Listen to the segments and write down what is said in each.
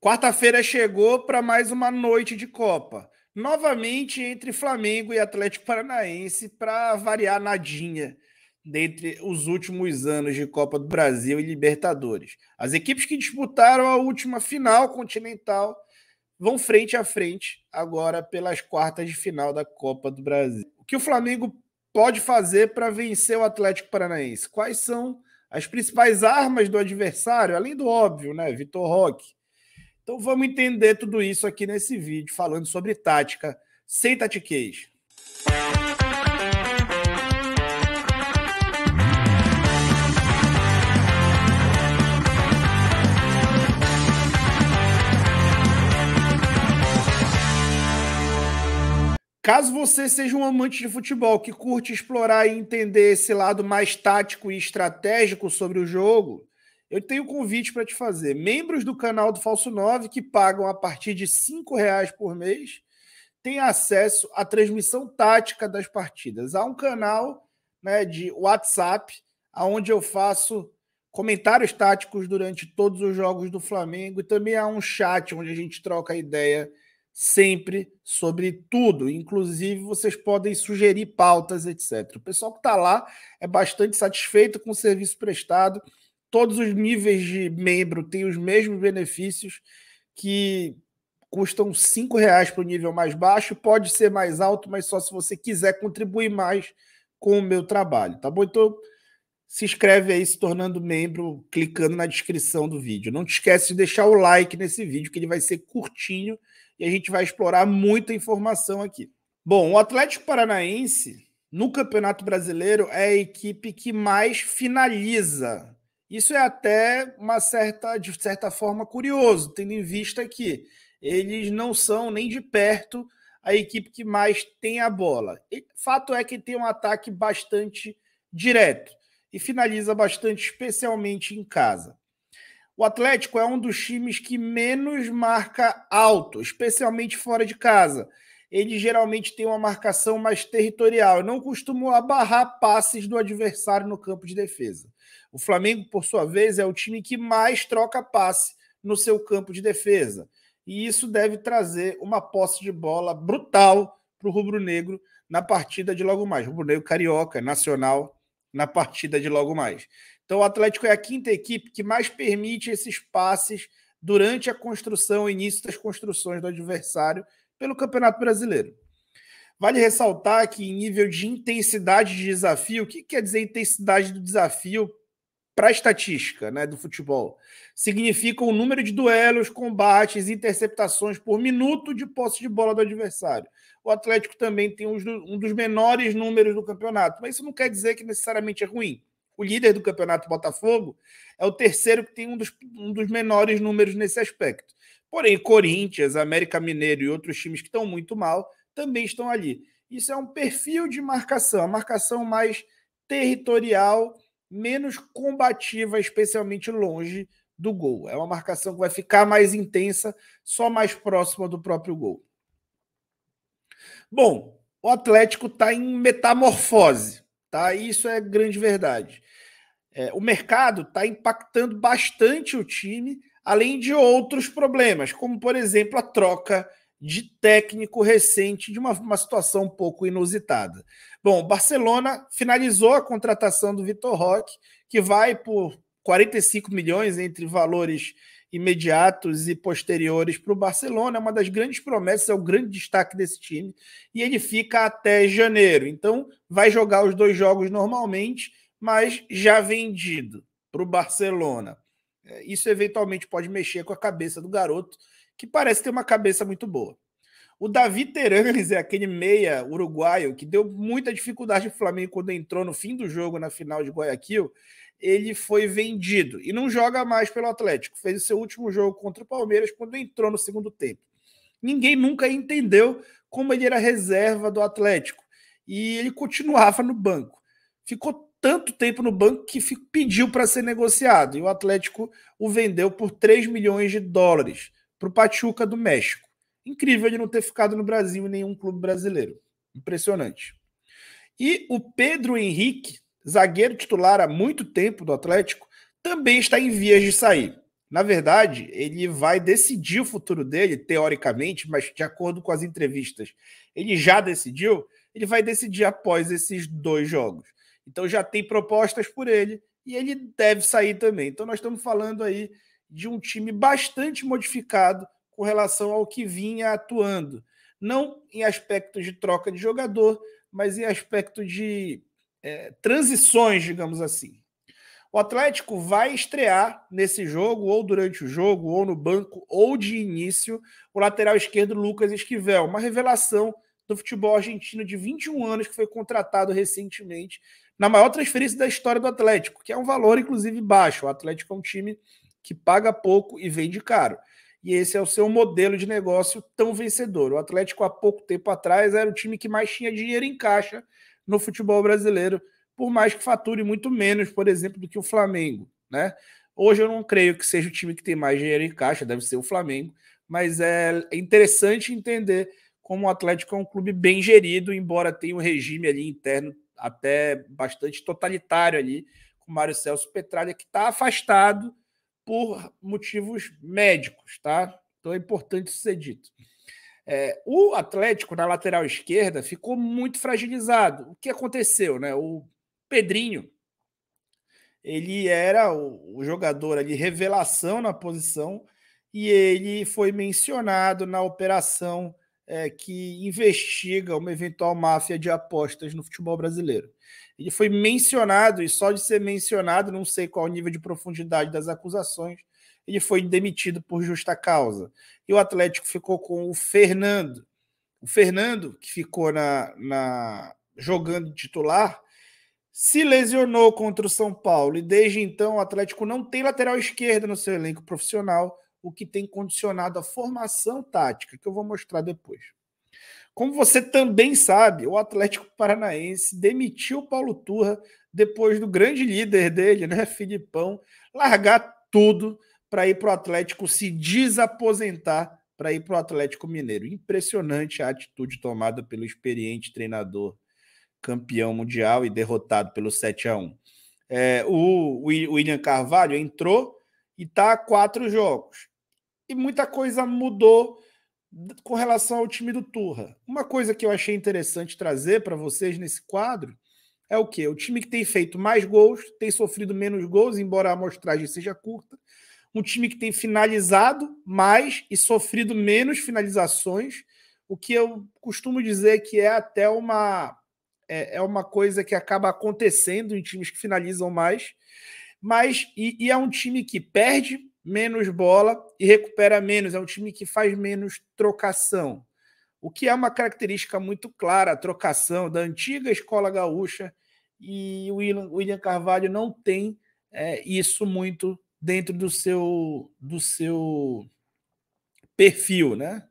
Quarta-feira chegou para mais uma noite de Copa. Novamente entre Flamengo e Atlético Paranaense para variar nadinha dentre os últimos anos de Copa do Brasil e Libertadores. As equipes que disputaram a última final continental vão frente a frente agora pelas quartas de final da Copa do Brasil. O que o Flamengo pode fazer para vencer o Atlético Paranaense? Quais são as principais armas do adversário, além do óbvio, né? Vitor Roque. Então vamos entender tudo isso aqui nesse vídeo, falando sobre tática sem tatiquês. Caso você seja um amante de futebol que curte explorar e entender esse lado mais tático e estratégico sobre o jogo, eu tenho um convite para te fazer. Membros do canal do Falso 9, que pagam a partir de R$ 5,00 por mês, têm acesso à transmissão tática das partidas. Há um canal, né, de WhatsApp, onde eu faço comentários táticos durante todos os jogos do Flamengo, e também há um chat onde a gente troca ideia sempre sobre tudo. Inclusive, vocês podem sugerir pautas, etc. O pessoal que está lá é bastante satisfeito com o serviço prestado. Todos os níveis de membro têm os mesmos benefícios, que custam R$ 5,00 para o nível mais baixo. Pode ser mais alto, mas só se você quiser contribuir mais com o meu trabalho, tá bom? Então, se inscreve aí, se tornando membro, clicando na descrição do vídeo. Não te esquece de deixar o like nesse vídeo, que ele vai ser curtinho e a gente vai explorar muita informação aqui. Bom, o Atlético Paranaense, no Campeonato Brasileiro, é a equipe que mais finaliza. Isso é até de certa forma curioso, tendo em vista que eles não são nem de perto a equipe que mais tem a bola. E fato é que tem um ataque bastante direto e finaliza bastante, especialmente em casa. O Atlético é um dos times que menos marca alto, especialmente fora de casa. Ele geralmente tem uma marcação mais territorial. Eu não costumo abarrar passes do adversário no campo de defesa. O Flamengo, por sua vez, é o time que mais troca passe no seu campo de defesa. E isso deve trazer uma posse de bola brutal para o rubro-negro na partida de logo mais. Rubro-negro carioca, nacional, na partida de logo mais. Então o Atlético é a quinta equipe que mais permite esses passes durante a construção, o início das construções do adversário pelo Campeonato Brasileiro. Vale ressaltar que em nível de intensidade de desafio, o que quer dizer intensidade do desafio para a estatística, né, do futebol? Significa o número de duelos, combates, interceptações por minuto de posse de bola do adversário. O Atlético também tem um dos menores números do campeonato, mas isso não quer dizer que necessariamente é ruim. O líder do campeonato, Botafogo, é o terceiro que tem um dos menores números nesse aspecto. Porém, Corinthians, América Mineiro e outros times que estão muito mal também estão ali. Isso é um perfil de marcação, a marcação mais territorial, menos combativa, especialmente longe do gol. É uma marcação que vai ficar mais intensa, só mais próxima do próprio gol. Bom, o Atlético está em metamorfose, tá? Isso é grande verdade. O mercado está impactando bastante o time, além de outros problemas, como, por exemplo, a troca de técnico recente de uma situação um pouco inusitada. Bom, o Barcelona finalizou a contratação do Vitor Roque, que vai por 45 milhões entre valores imediatos e posteriores para o Barcelona. É uma das grandes promessas, é o grande destaque desse time, e ele fica até janeiro. Então, vai jogar os 2 jogos normalmente, mas já vendido para o Barcelona. Isso eventualmente pode mexer com a cabeça do garoto, que parece ter uma cabeça muito boa. O Davi Teranes é aquele meia uruguaio que deu muita dificuldade para o Flamengo quando entrou no fim do jogo, na final de Guayaquil. Ele foi vendido e não joga mais pelo Atlético. Fez o seu último jogo contra o Palmeiras quando entrou no segundo tempo. Ninguém nunca entendeu como ele era reserva do Atlético. E ele continuava no banco. Ficou tanto tempo no banco que pediu para ser negociado. E o Atlético o vendeu por 3 milhões de dólares para o Pachuca do México. Incrível ele não ter ficado no Brasil em nenhum clube brasileiro. Impressionante. E o Pedro Henrique, zagueiro titular há muito tempo do Atlético, também está em vias de sair. Na verdade, ele vai decidir o futuro dele, teoricamente, mas de acordo com as entrevistas, ele já decidiu, ele vai decidir após esses 2 jogos. Então já tem propostas por ele e ele deve sair também. Então nós estamos falando aí de um time bastante modificado com relação ao que vinha atuando. Não em aspectos de troca de jogador, mas em aspecto de transições, digamos assim. O Atlético vai estrear nesse jogo, ou durante o jogo, ou no banco, ou de início, o lateral esquerdo Lucas Esquivel, uma revelação do futebol argentino de 21 anos, que foi contratado recentemente na maior transferência da história do Atlético, que é um valor, inclusive, baixo. O Atlético é um time que paga pouco e vende caro. E esse é o seu modelo de negócio tão vencedor. O Atlético, há pouco tempo atrás, era o time que mais tinha dinheiro em caixa no futebol brasileiro, por mais que fature muito menos, por exemplo, do que o Flamengo, né? Hoje eu não creio que seja o time que tem mais dinheiro em caixa, deve ser o Flamengo, mas é interessante entender como o Atlético é um clube bem gerido, embora tenha um regime ali interno até bastante totalitário ali, com o Mário Celso Petralha, que está afastado por motivos médicos, tá? Então é importante isso ser dito. O Atlético, na lateral esquerda, ficou muito fragilizado. O que aconteceu, né? O Pedrinho, ele era o jogador ali, revelação na posição, e ele foi mencionado na operação que investiga uma eventual máfia de apostas no futebol brasileiro. Ele foi mencionado, e só de ser mencionado, não sei qual o nível de profundidade das acusações, ele foi demitido por justa causa. E o Atlético ficou com o Fernando. O Fernando, que ficou jogando titular, se lesionou contra o São Paulo e desde então o Atlético não tem lateral esquerda no seu elenco profissional, o que tem condicionado a formação tática, que eu vou mostrar depois. Como você também sabe, o Atlético Paranaense demitiu o Paulo Turra depois do grande líder dele, né, Filipão, largar tudo para ir para o Atlético se desaposentar para ir para o Atlético Mineiro. Impressionante a atitude tomada pelo experiente treinador campeão mundial e derrotado pelo 7-1. O William Carvalho entrou e está a 4 jogos. E muita coisa mudou com relação ao time do Turra. Uma coisa que eu achei interessante trazer para vocês nesse quadro é o quê? O time que tem feito mais gols, tem sofrido menos gols, embora a amostragem seja curta. Um time que tem finalizado mais e sofrido menos finalizações, o que eu costumo dizer que é até uma coisa que acaba acontecendo em times que finalizam mais, e é um time que perde menos bola e recupera menos, é um time que faz menos trocação, o que é uma característica muito clara, a trocação da antiga escola gaúcha, e o William Carvalho não tem isso muito dentro do seu perfil, né?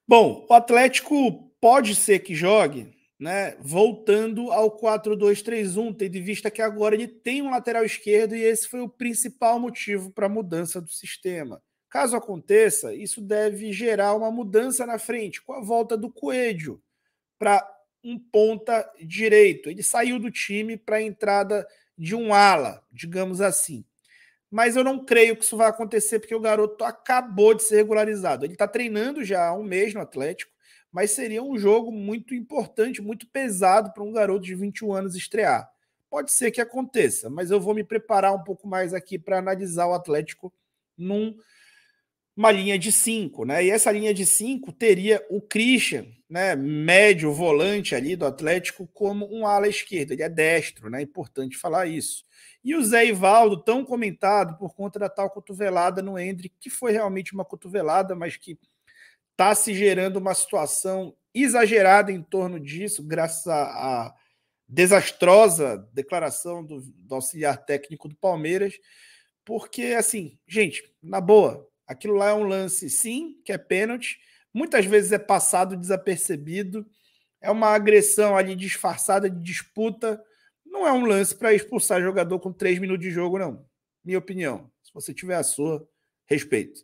Bom, o Atlético pode ser que jogue, né, voltando ao 4-2-3-1, tendo em vista que agora ele tem um lateral esquerdo e esse foi o principal motivo para a mudança do sistema. Caso aconteça, isso deve gerar uma mudança na frente, com a volta do Coelho para um ponta direito. Ele saiu do time para a entrada de um ala, digamos assim. Mas eu não creio que isso vai acontecer porque o garoto acabou de ser regularizado. Ele está treinando já há um mês no Atlético, mas seria um jogo muito importante, muito pesado para um garoto de 21 anos estrear. Pode ser que aconteça, mas eu vou me preparar um pouco mais aqui para analisar o Atlético numa linha de 5, né? E essa linha de 5 teria o Christian, né, médio volante ali do Atlético, como um ala esquerda. Ele é destro, né? É importante falar isso. E o Zé Ivaldo, tão comentado por conta da tal cotovelada no Endrick, que foi realmente uma cotovelada, mas que está se gerando uma situação exagerada em torno disso, graças à desastrosa declaração do auxiliar técnico do Palmeiras, porque, assim, gente, na boa, aquilo lá é um lance, sim, que é pênalti, muitas vezes é passado desapercebido, é uma agressão ali disfarçada de disputa, não é um lance para expulsar jogador com 3 minutos de jogo, não. Minha opinião. Se você tiver a sua, respeito.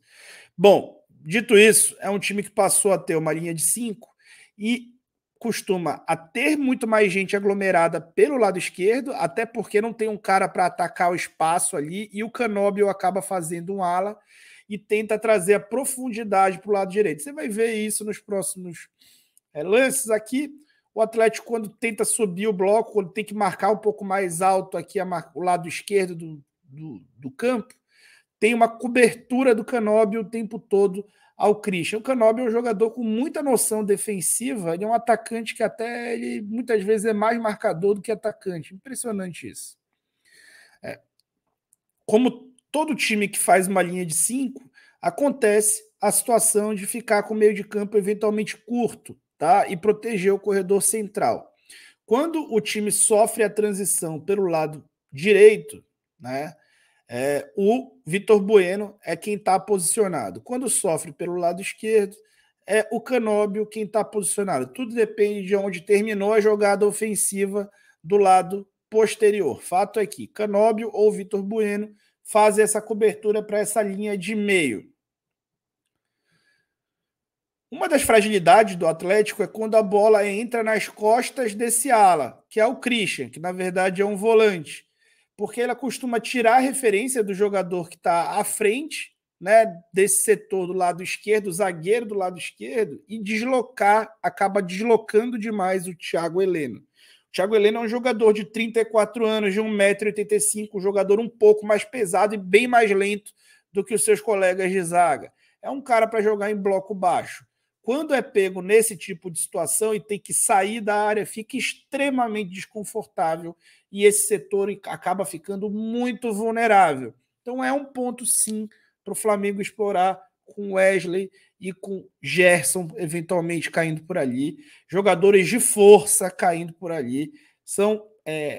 Bom, dito isso, é um time que passou a ter uma linha de 5 e costuma a ter muito mais gente aglomerada pelo lado esquerdo, até porque não tem um cara para atacar o espaço ali, e o Canóbio acaba fazendo um ala e tenta trazer a profundidade para o lado direito. Você vai ver isso nos próximos lances aqui. O Atlético, quando tenta subir o bloco, quando tem que marcar um pouco mais alto aqui o lado esquerdo do campo, tem uma cobertura do Canóbio o tempo todo ao Christian. O Canóbio é um jogador com muita noção defensiva, ele é um atacante que até ele muitas vezes é mais marcador do que atacante. Impressionante isso. Como todo time que faz uma linha de 5, acontece a situação de ficar com o meio de campo eventualmente curto, tá? E proteger o corredor central. Quando o time sofre a transição pelo lado direito, né? O Vitor Bueno é quem está posicionado. Quando sofre pelo lado esquerdo, é o Canóbio quem está posicionado. Tudo depende de onde terminou a jogada ofensiva do lado posterior. Fato é que Canóbio ou Vitor Bueno fazem essa cobertura para essa linha de meio. Uma das fragilidades do Atlético é quando a bola entra nas costas desse ala, que é o Christian, que na verdade é um volante, porque ela costuma tirar a referência do jogador que está à frente, né, desse setor do lado esquerdo, o zagueiro do lado esquerdo, e acaba deslocando demais o Thiago Heleno. O Thiago Heleno é um jogador de 34 anos, de 1,85 m, um jogador um pouco mais pesado e bem mais lento do que os seus colegas de zaga. É um cara para jogar em bloco baixo. Quando é pego nesse tipo de situação e tem que sair da área, fica extremamente desconfortável e esse setor acaba ficando muito vulnerável. Então é um ponto, sim, para o Flamengo explorar com Wesley e com Gerson eventualmente caindo por ali. Jogadores de força caindo por ali. São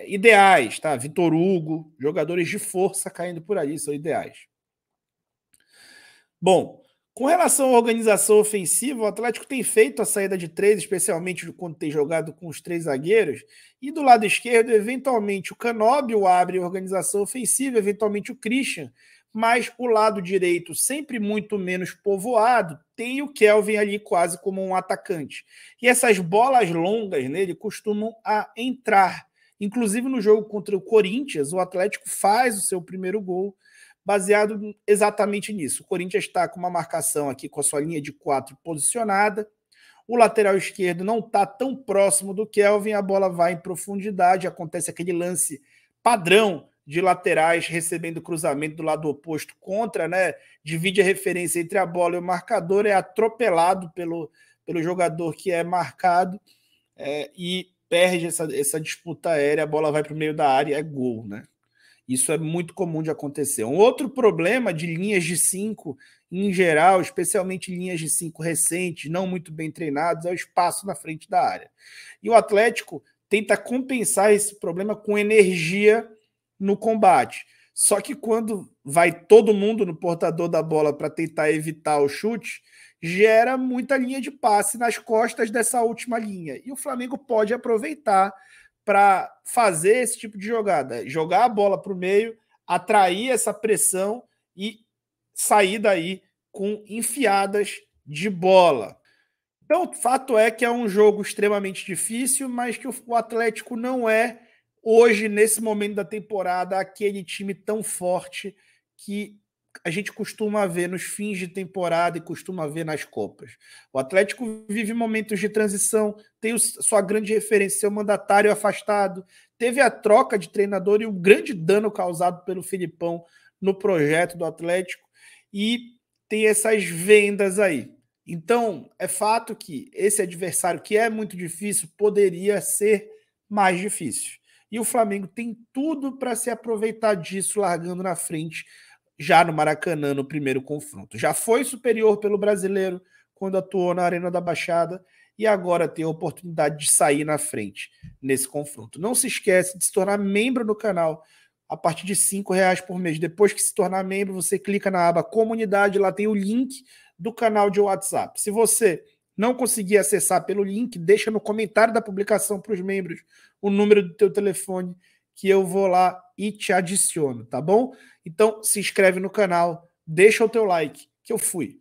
ideais, tá? Vitor Hugo, jogadores de força caindo por ali, são ideais. Bom, com relação à organização ofensiva, o Atlético tem feito a saída de 3, especialmente quando tem jogado com os 3 zagueiros, e do lado esquerdo, eventualmente, o Canóbio abre a organização ofensiva, eventualmente o Christian, mas o lado direito, sempre muito menos povoado, tem o Kelvin ali quase como um atacante. E essas bolas longas nele costumam entrar. Inclusive no jogo contra o Corinthians, o Atlético faz o seu primeiro gol, baseado exatamente nisso. O Corinthians está com uma marcação aqui com a sua linha de 4 posicionada. O lateral esquerdo não está tão próximo do Kelvin, a bola vai em profundidade, acontece aquele lance padrão de laterais recebendo cruzamento do lado oposto contra, né? Divide a referência entre a bola e o marcador, é atropelado pelo jogador que é marcado e perde essa disputa aérea, a bola vai para o meio da área, é gol, né? Isso é muito comum de acontecer. Um outro problema de linhas de 5, em geral, especialmente linhas de 5 recentes, não muito bem treinadas, é o espaço na frente da área. E o Atlético tenta compensar esse problema com energia no combate. Só que quando vai todo mundo no portador da bola para tentar evitar o chute, gera muita linha de passe nas costas dessa última linha. E o Flamengo pode aproveitar para fazer esse tipo de jogada, jogar a bola para o meio, atrair essa pressão e sair daí com enfiadas de bola. Então, o fato é que é um jogo extremamente difícil, mas que o Atlético não é, hoje, nesse momento da temporada, aquele time tão forte que a gente costuma ver nos fins de temporada e costuma ver nas Copas. O Atlético vive momentos de transição, tem sua grande referência, seu mandatário afastado, teve a troca de treinador e o grande dano causado pelo Filipão no projeto do Atlético, e tem essas vendas aí. Então, é fato que esse adversário, que é muito difícil, poderia ser mais difícil. E o Flamengo tem tudo para se aproveitar disso, largando na frente já no Maracanã, no primeiro confronto. Já foi superior pelo Brasileiro quando atuou na Arena da Baixada e agora tem a oportunidade de sair na frente nesse confronto. Não se esquece de se tornar membro do canal a partir de R$5 por mês. Depois que se tornar membro, você clica na aba Comunidade, lá tem o link do canal de WhatsApp. Se você não conseguir acessar pelo link, deixa no comentário da publicação para os membros o número do teu telefone, que eu vou lá e te adiciono, tá bom? Então, se inscreve no canal, deixa o teu like, que eu fui.